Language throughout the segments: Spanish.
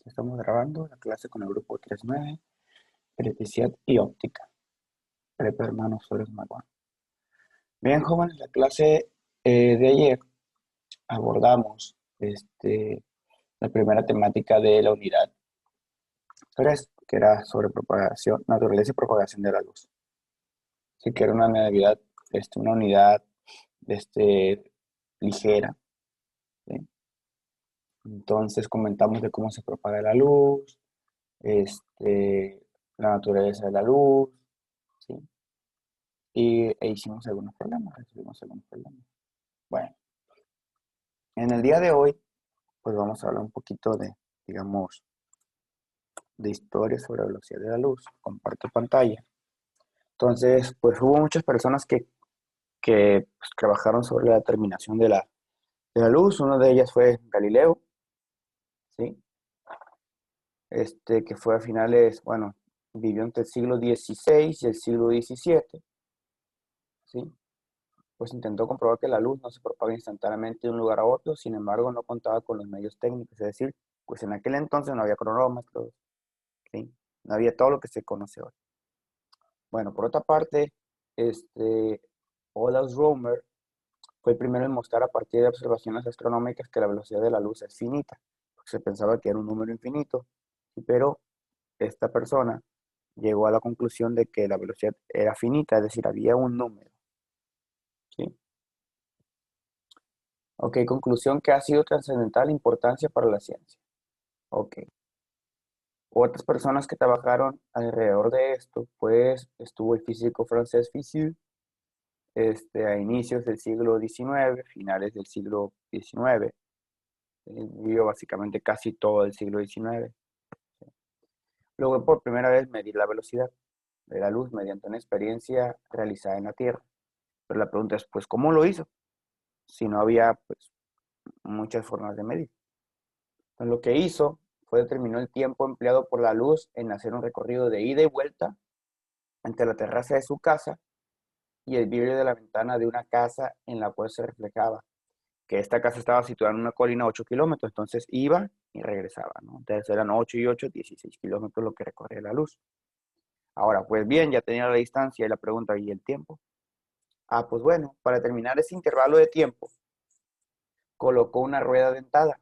Estamos grabando la clase con el grupo 3.9, electricidad y óptica. Prepa hermano Flores Magón. Bien, jóvenes, la clase de ayer abordamos la primera temática de la unidad 3, que era sobre propagación, naturaleza y propagación de la luz. Así que era una unidad ligera, ¿sí? Entonces comentamos de cómo se propaga la luz, la naturaleza de la luz, ¿sí? E hicimos algunos problemas, resolvimos algunos problemas. Bueno, en el día de hoy, pues vamos a hablar un poquito digamos, de historia sobre la velocidad de la luz. Comparto pantalla. Entonces, pues hubo muchas personas que pues, trabajaron sobre la determinación de la luz. Una de ellas fue Galileo, ¿sí? Que fue a finales, bueno, vivió entre el siglo XVI y el siglo XVII, ¿sí? Pues intentó comprobar que la luz no se propaga instantáneamente de un lugar a otro, sin embargo no contaba con los medios técnicos, es decir, pues en aquel entonces no había cronómetros, ¿sí? No había todo lo que se conoce hoy. Bueno, por otra parte, Olaus Romer fue el primero en mostrar a partir de observaciones astronómicas que la velocidad de la luz es finita, porque se pensaba que era un número infinito, pero esta persona llegó a la conclusión de que la velocidad era finita, es decir, había un número, ¿sí? Ok, conclusión que ha sido trascendental importancia para la ciencia. Ok. Otras personas que trabajaron alrededor de esto, pues estuvo el físico francés Fizeau, a inicios del siglo XIX, finales del siglo XIX. Él vivió básicamente casi todo el siglo XIX. Luego, por primera vez, medir la velocidad de la luz mediante una experiencia realizada en la Tierra. Pero la pregunta es, pues, ¿cómo lo hizo? Si no había, pues, muchas formas de medir. Entonces, lo que hizo fue determinó el tiempo empleado por la luz en hacer un recorrido de ida y vuelta entre la terraza de su casa y el vidrio de la ventana de una casa en la cual se reflejaba, que esta casa estaba situada en una colina a 8 kilómetros, entonces iba y regresaba, ¿no? Entonces eran 8 y 8, 16 kilómetros lo que recorría la luz. Ahora, pues bien, ya tenía la distancia y la pregunta, ¿y el tiempo? Ah, pues bueno, para terminar ese intervalo de tiempo, colocó una rueda dentada,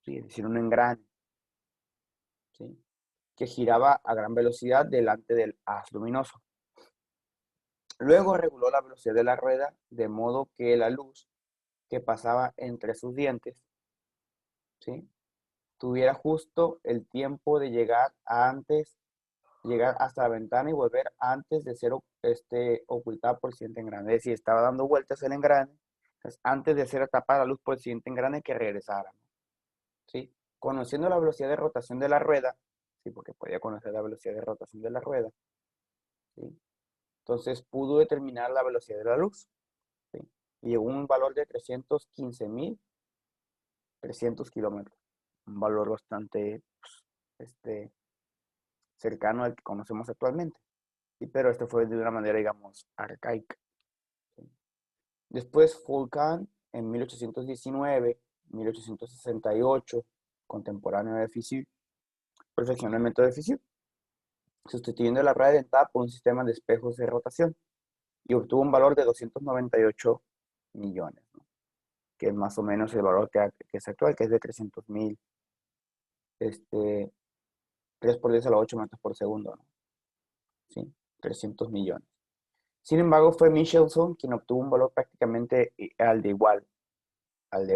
¿sí? Es decir, un engrane, ¿sí? Que giraba a gran velocidad delante del haz luminoso. Luego reguló la velocidad de la rueda de modo que la luz que pasaba entre sus dientes, ¿sí? Tuviera justo el tiempo de llegar hasta la ventana y volver antes de ser ocultada por el siguiente engrane. Es decir, estaba dando vueltas el engrane, entonces, antes de ser tapada la luz por el siguiente engrane que regresara, ¿sí? Conociendo la velocidad de rotación de la rueda, sí, porque podía conocer la velocidad de rotación de la rueda, ¿sí? Entonces pudo determinar la velocidad de la luz, ¿sí? Y llegó a un valor de 315.300 kilómetros, un valor bastante cercano al que conocemos actualmente. Sí, pero esto fue de una manera, digamos, arcaica. ¿Sí? Después Fulcan, en 1819, 1868, contemporáneo de Fizeau, perfeccionó el método de Fizeau, sustituyendo la rueda dentada por un sistema de espejos de rotación y obtuvo un valor de 298 millones, ¿no? Que es más o menos el valor que es actual, que es de 300.000, 3 por 10 a la 8 metros por segundo, ¿no? ¿Sí? 300 millones. Sin embargo, fue Michelson quien obtuvo un valor prácticamente al de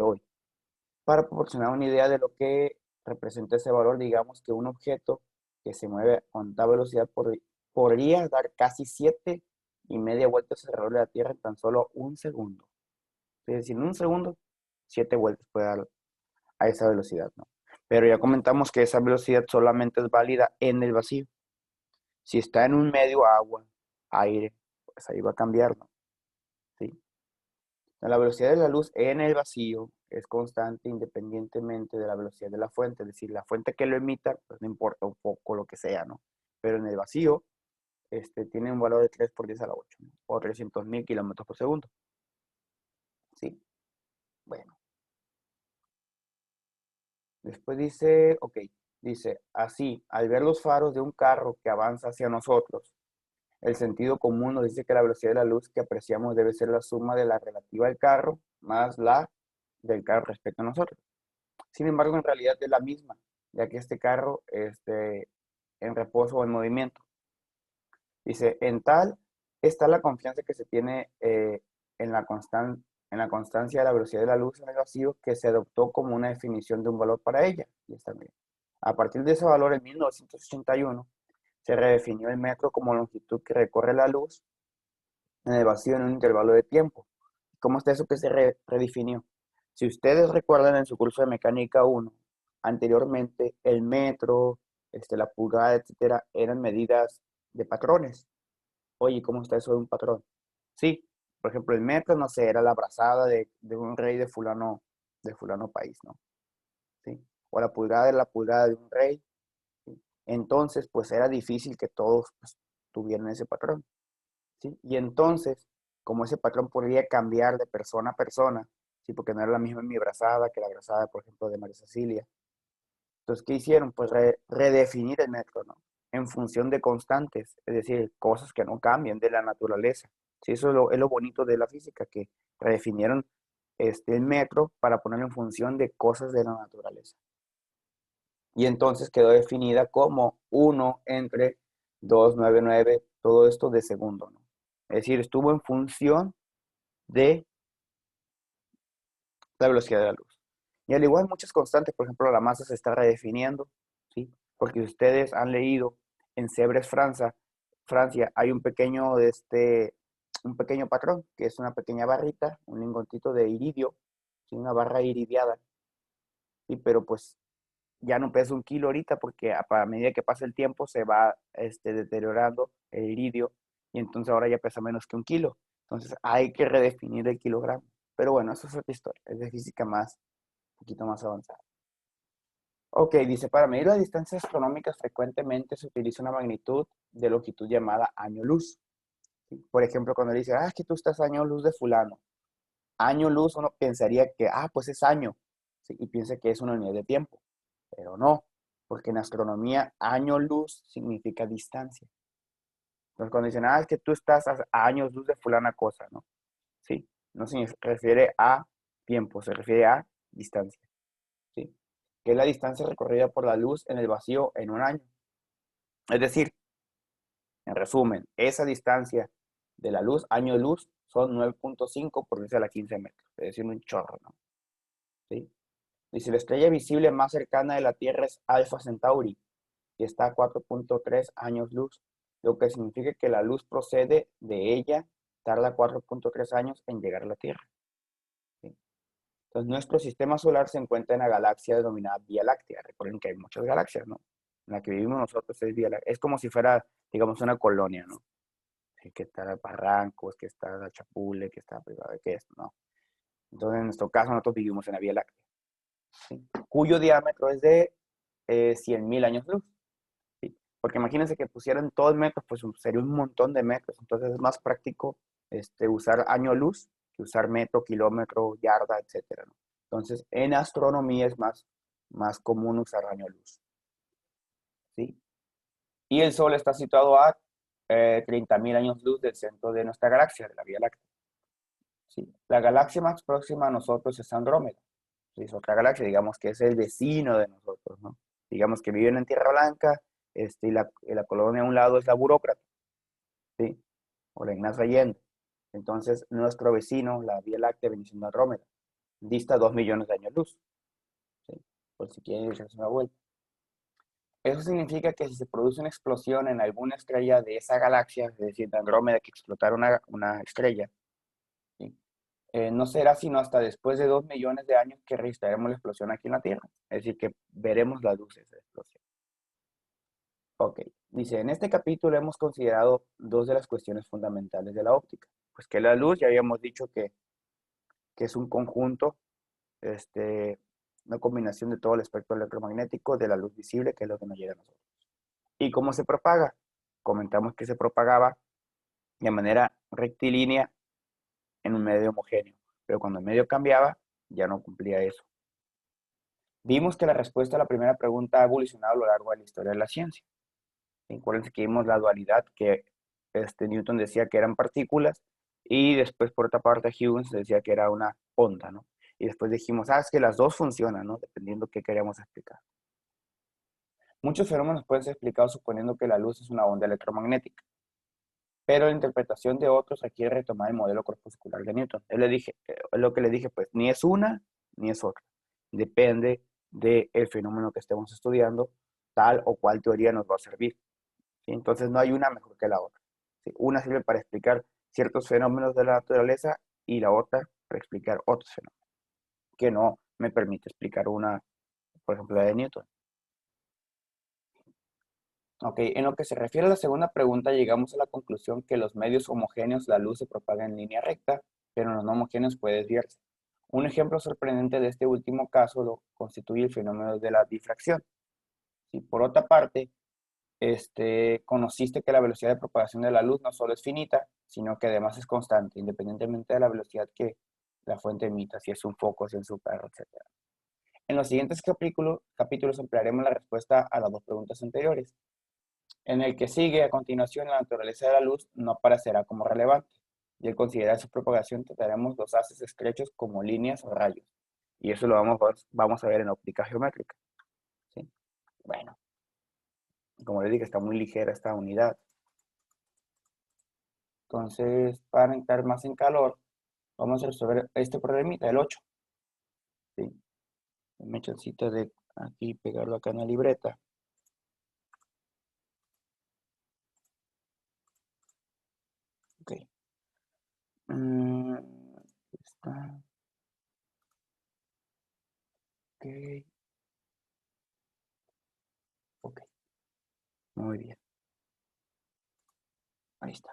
hoy. Para proporcionar una idea de lo que representa ese valor, digamos que un objeto que se mueve a alta velocidad podría dar casi 7,5 vueltas alrededor de la Tierra en tan solo un segundo. Es decir, en un segundo, 7 vueltas puede dar a esa velocidad, ¿no? Pero ya comentamos que esa velocidad solamente es válida en el vacío. Si está en un medio, agua, aire, pues ahí va a cambiar, ¿no? ¿Sí? La velocidad de la luz en el vacío es constante independientemente de la velocidad de la fuente, es decir, la fuente que lo emita, pues no importa un poco lo que sea, ¿no? Pero en el vacío, tiene un valor de 3 por 10 a la 8, ¿no? O 300.000 kilómetros por segundo. ¿Sí? Bueno. Después dice, ok, dice, así, al ver los faros de un carro que avanza hacia nosotros, el sentido común nos dice que la velocidad de la luz que apreciamos debe ser la suma de la relativa al carro más la del carro respecto a nosotros. Sin embargo, en realidad es la misma, ya que este carro en reposo o en movimiento. Dice, en tal está la confianza que se tiene en la constancia de la velocidad de la luz en el vacío que se adoptó como una definición de un valor para ella. Y está bien. A partir de ese valor, en 1981, se redefinió el metro como longitud que recorre la luz en el vacío en un intervalo de tiempo. ¿Cómo está eso que se redefinió? Si ustedes recuerdan en su curso de mecánica 1, anteriormente el metro, la pulgada, etcétera, eran medidas de patrones. Oye, ¿cómo está eso de un patrón? Sí, por ejemplo, el metro, no sé, era la brazada de un rey de fulano país, ¿no? ¿Sí? O la pulgada era la pulgada de un rey. ¿Sí? Entonces, pues era difícil que todos pues, tuvieran ese patrón. ¿Sí? Y entonces, como ese patrón podría cambiar de persona a persona, ¿sí? Porque no era la misma mi brazada que la brazada, por ejemplo, de María Cecilia. Entonces, ¿qué hicieron? Pues redefinir el metro, ¿no? En función de constantes, es decir, cosas que no cambian de la naturaleza. Sí, eso es lo bonito de la física, que redefinieron el metro para ponerlo en función de cosas de la naturaleza. Y entonces quedó definida como 1 entre 299, todo esto de segundo, ¿no? Es decir, estuvo en función de la velocidad de la luz. Y al igual muchas constantes, por ejemplo, la masa se está redefiniendo, ¿sí? Porque si ustedes han leído en Sèvres, Francia, hay un pequeño patrón, que es una pequeña barrita, un lingotito de iridio, ¿sí? Una barra iridiada, ¿sí? Pero pues ya no pesa 1 kilo ahorita porque a medida que pasa el tiempo se va deteriorando el iridio y entonces ahora ya pesa menos que 1 kilo. Entonces hay que redefinir el kilogramo. Pero bueno, eso es otra historia, es de física un poquito más avanzada. Ok, dice, para medir las distancias astronómicas frecuentemente se utiliza una magnitud de longitud llamada año luz. ¿Sí? Por ejemplo, cuando le dice, es que tú estás año luz de fulano. Año luz, uno pensaría que, pues es año, ¿sí? Y piensa que es una unidad de tiempo, pero no, porque en astronomía año luz significa distancia. Entonces cuando dicen, es que tú estás a años luz de fulana cosa, ¿no? Sí, no se refiere a tiempo, se refiere a distancia, ¿sí? Que es la distancia recorrida por la luz en el vacío en un año. Es decir, en resumen, esa distancia de la luz, año luz, son 9.5 por 10 a la 15 metros, es decir, un chorro, ¿no? ¿Sí? Dice, la estrella visible más cercana de la Tierra es Alpha Centauri, y está a 4.3 años luz, lo que significa que la luz procede de ella, tarda 4.3 años en llegar a la Tierra. ¿Sí? Entonces, nuestro sistema solar se encuentra en la galaxia denominada Vía Láctea. Recuerden que hay muchas galaxias, ¿no? En la que vivimos nosotros es Vía Láctea. Es como si fuera, digamos, una colonia, ¿no? Que está Barrancos, que está Chapule, que está privada, que esto, ¿no? Entonces, en nuestro caso, nosotros vivimos en la Vía Láctea, ¿sí? Cuyo diámetro es de 100.000 años luz. ¿Sí? Porque imagínense que pusieran todo el metro, pues sería un montón de metros. Entonces es más práctico usar año luz que usar metro, kilómetro, yarda, etcétera, ¿no? Entonces en astronomía es más común usar año luz. ¿Sí? Y el Sol está situado a 30.000 años luz del centro de nuestra galaxia, de la Vía Láctea. ¿Sí? La galaxia más próxima a nosotros es Andrómeda. ¿Sí? Es otra galaxia, digamos que es el vecino de nosotros, ¿no? Digamos que viven en Tierra Blanca, y la colonia a un lado es la burócrata, ¿sí? O la Ignacio Allende. Entonces, nuestro vecino, la Vía Láctea, viene siendo Andrómeda, dista 2 millones de años luz, ¿sí? Por si quieren echarse una vuelta. Eso significa que si se produce una explosión en alguna estrella de esa galaxia, es decir, de Andrómeda, que explotara una estrella, ¿sí? No será sino hasta después de 2 millones de años que registraremos la explosión aquí en la Tierra. Es decir, que veremos las luces de la explosión. Ok, dice, en este capítulo hemos considerado dos de las cuestiones fundamentales de la óptica. Pues que la luz, ya habíamos dicho que es un conjunto, una combinación de todo el espectro electromagnético de la luz visible, que es lo que nos llega a nosotros. ¿Y cómo se propaga? Comentamos que se propagaba de manera rectilínea en un medio homogéneo, pero cuando el medio cambiaba, ya no cumplía eso. Vimos que la respuesta a la primera pregunta ha evolucionado a lo largo de la historia de la ciencia. Acuérdense que vimos la dualidad que Newton decía que eran partículas y después por otra parte Huygens decía que era una onda, ¿no? Y después dijimos, es que las dos funcionan, ¿no? Dependiendo qué queríamos explicar. Muchos fenómenos pueden ser explicados suponiendo que la luz es una onda electromagnética, pero la interpretación de otros requiere retomar el modelo corpuscular de Newton. Lo que le dije, pues, ni es una ni es otra. Depende del fenómeno que estemos estudiando, tal o cual teoría nos va a servir. ¿Sí? Entonces no hay una mejor que la otra. ¿Sí? Una sirve para explicar ciertos fenómenos de la naturaleza y la otra para explicar otros fenómenos, que no me permite explicar una, por ejemplo, la de Newton. Ok, en lo que se refiere a la segunda pregunta, llegamos a la conclusión que los medios homogéneos la luz se propaga en línea recta, pero en los no homogéneos puede desviarse. Un ejemplo sorprendente de este último caso lo constituye el fenómeno de la difracción. Si por otra parte, conociste que la velocidad de propagación de la luz no solo es finita, sino que además es constante, independientemente de la velocidad que la fuente emita, si es un foco, si es un perro, etc. En los siguientes capítulos emplearemos la respuesta a las dos preguntas anteriores. En el que sigue a continuación, la naturaleza de la luz no aparecerá como relevante, y al considerar su propagación trataremos los haces estrechos como líneas o rayos, y eso lo vamos a ver en óptica geométrica. ¿Sí? Bueno, como les dije, está muy ligera esta unidad. Entonces, para entrar más en calor, vamos a resolver este problemita, el 8. ¿Sí? Me chancita de aquí pegarlo acá en la libreta. Ok. Está. Ok. Ok. Muy bien. Ahí está.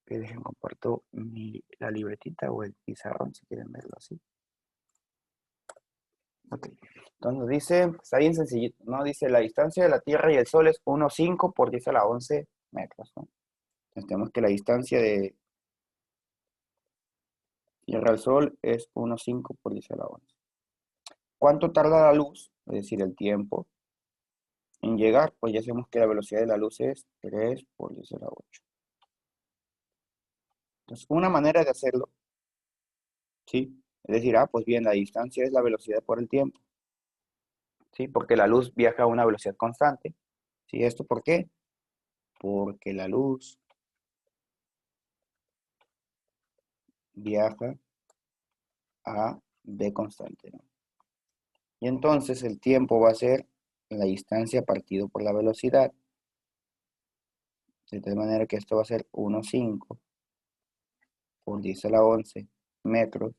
Que dejen comparto la libretita o el pizarrón si quieren verlo así. Ok. Entonces dice, está bien sencillito, ¿no? Dice la distancia de la Tierra y el Sol es 1,5 por 10 a la 11 metros, ¿no? Entonces tenemos que la distancia de Tierra al Sol es 1,5 por 10 a la 11. ¿Cuánto tarda la luz? Es decir, el tiempo en llegar, pues ya sabemos que la velocidad de la luz es 3 por 10 a la 8. Entonces, una manera de hacerlo, ¿sí? Es decir, pues bien, la distancia es la velocidad por el tiempo. ¿Sí? Porque la luz viaja a una velocidad constante. ¿Sí? ¿Esto por qué? Porque la luz viaja a v constante, ¿no? Y entonces el tiempo va a ser la distancia partido por la velocidad. De tal manera que esto va a ser 1,5 por 10 a la 11 metros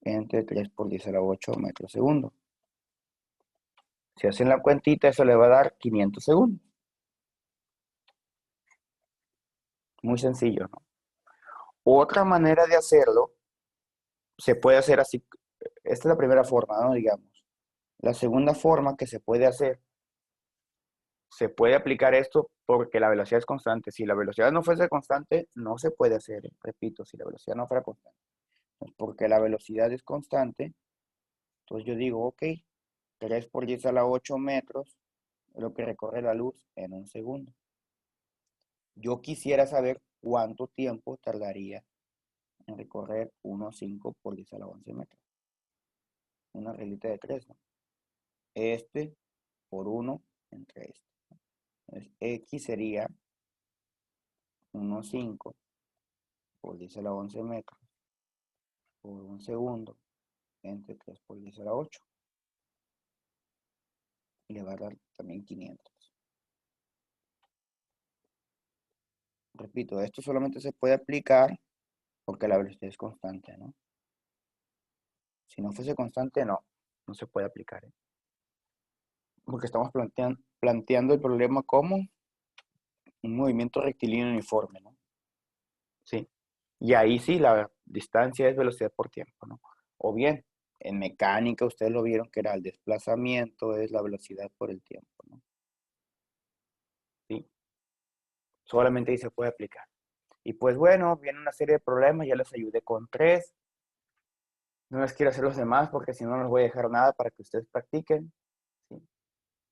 entre 3 por 10 a la 8 metros segundo. Si hacen la cuentita, eso le va a dar 500 segundos. Muy sencillo, ¿no? Otra manera de hacerlo, se puede hacer así. Esta es la primera forma, ¿no? Digamos. La segunda forma que se puede hacer, se puede aplicar esto porque la velocidad es constante. Si la velocidad no fuese constante, no se puede hacer. Repito, si la velocidad no fuera constante. Pues porque la velocidad es constante, entonces yo digo, ok, 3 por 10 a la 8 metros es lo que recorre la luz en un segundo. Yo quisiera saber cuánto tiempo tardaría en recorrer 1,5 por 10 a la 11 metros. Una reglita de 3, ¿no? Este por 1 entre este. Entonces, X sería 1,5 por 10 a la 11 metros por un segundo entre 3 por 10 a la 8. Y le va a dar también 500. Repito, esto solamente se puede aplicar porque la velocidad es constante, ¿no? Si no fuese constante, no se puede aplicar, ¿eh? Porque estamos planteando el problema como un movimiento rectilíneo uniforme, ¿no? Sí. Y ahí sí la distancia es velocidad por tiempo, ¿no? O bien, en mecánica ustedes lo vieron que era el desplazamiento es la velocidad por el tiempo, ¿no? Sí. Solamente ahí se puede aplicar. Y pues bueno, viene una serie de problemas, ya les ayudé con 3. No les quiero hacer los demás porque si no, no les voy a dejar nada para que ustedes practiquen, ¿sí?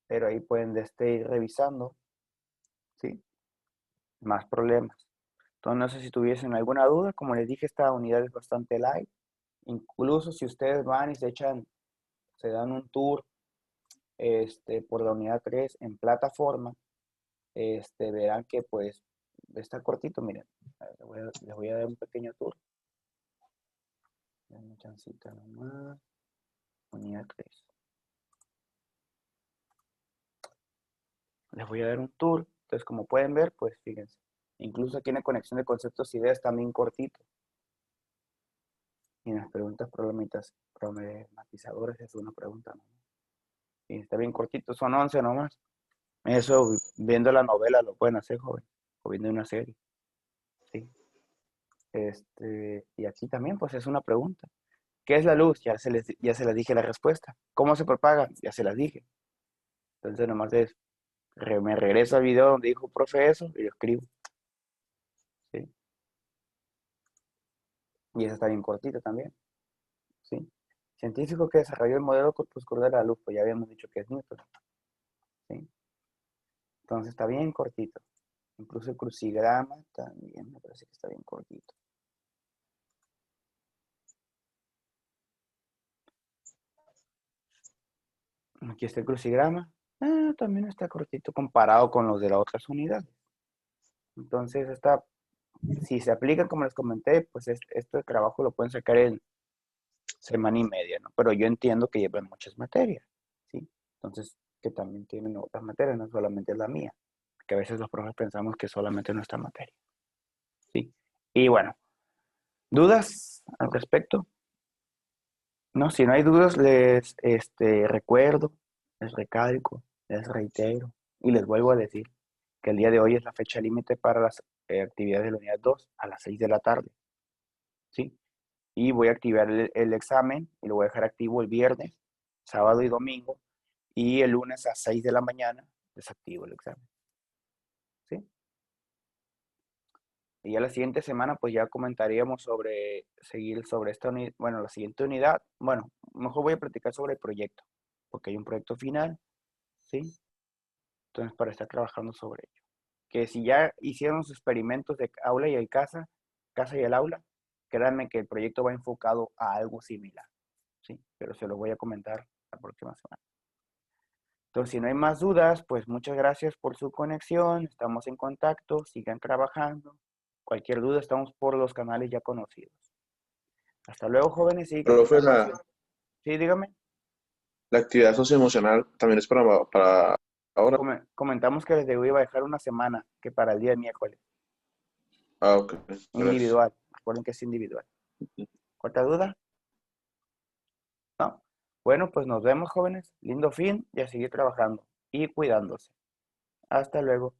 Pero ahí pueden ir revisando, ¿sí? Más problemas. Entonces, no sé si tuviesen alguna duda. Como les dije, esta unidad es bastante light. Incluso si ustedes van y se dan un tour por la unidad 3 en plataforma, verán que pues está cortito, miren. Les voy a dar un pequeño tour. Una chancita nomás. Unidad 3. Les voy a dar un tour. Entonces, como pueden ver, pues fíjense. Incluso aquí en la conexión de conceptos e ideas también cortito. Y en las preguntas problematizadoras es una pregunta, ¿no? Y está bien cortito, son 11 nomás. Eso, viendo la novela, lo pueden hacer, joven. O viendo una serie. Sí. Y aquí también, pues es una pregunta. ¿Qué es la luz? Ya se les dije la respuesta. ¿Cómo se propaga? Ya se las dije. Entonces, nomás me regreso al video donde dijo profe eso y lo escribo. ¿Sí? Y eso está bien cortito también. ¿Sí? Científico que desarrolló el modelo corpuscular de la luz, pues ya habíamos dicho que es Newton. ¿Sí? Entonces está bien cortito. Incluso el crucigrama también me parece que está bien cortito. Aquí está el crucigrama. También está cortito comparado con los de las otras unidades. Entonces, si se aplica como les comenté, pues este trabajo lo pueden sacar en semana y media, ¿no? Pero yo entiendo que llevan muchas materias, ¿sí? Entonces, que también tienen otras materias, no solamente la mía. Que a veces los profes pensamos que solamente nuestra materia, ¿sí? Y bueno, ¿dudas al respecto? No, si no hay dudas, les recuerdo, les recalco, les reitero y les vuelvo a decir que el día de hoy es la fecha límite para las actividades de la unidad 2 a las 6 de la tarde, ¿sí? Y voy a activar el examen y lo voy a dejar activo el viernes, sábado y domingo, y el lunes a 6 de la mañana desactivo el examen, ¿sí? Y ya la siguiente semana, pues ya comentaríamos seguir sobre esta unidad, bueno, la siguiente unidad, bueno, mejor voy a platicar sobre el proyecto, porque hay un proyecto final, ¿sí? Entonces, para estar trabajando sobre ello. Que si ya hicieron sus experimentos de aula y el casa y el aula, créanme que el proyecto va enfocado a algo similar, ¿sí? Pero se lo voy a comentar la próxima semana. Entonces, si no hay más dudas, pues muchas gracias por su conexión, estamos en contacto, sigan trabajando. Cualquier duda, estamos por los canales ya conocidos. Hasta luego, jóvenes, y que Profe, tengan buen fin. Sí, dígame. la actividad socioemocional también es para ahora. Comentamos que desde hoy iba a dejar una semana, que para el día de miércoles. Ah, ok, gracias. Individual. Recuerden que es individual. ¿Cuarta duda? ¿No? Bueno, pues nos vemos, jóvenes. Lindo fin y a seguir trabajando y cuidándose. Hasta luego.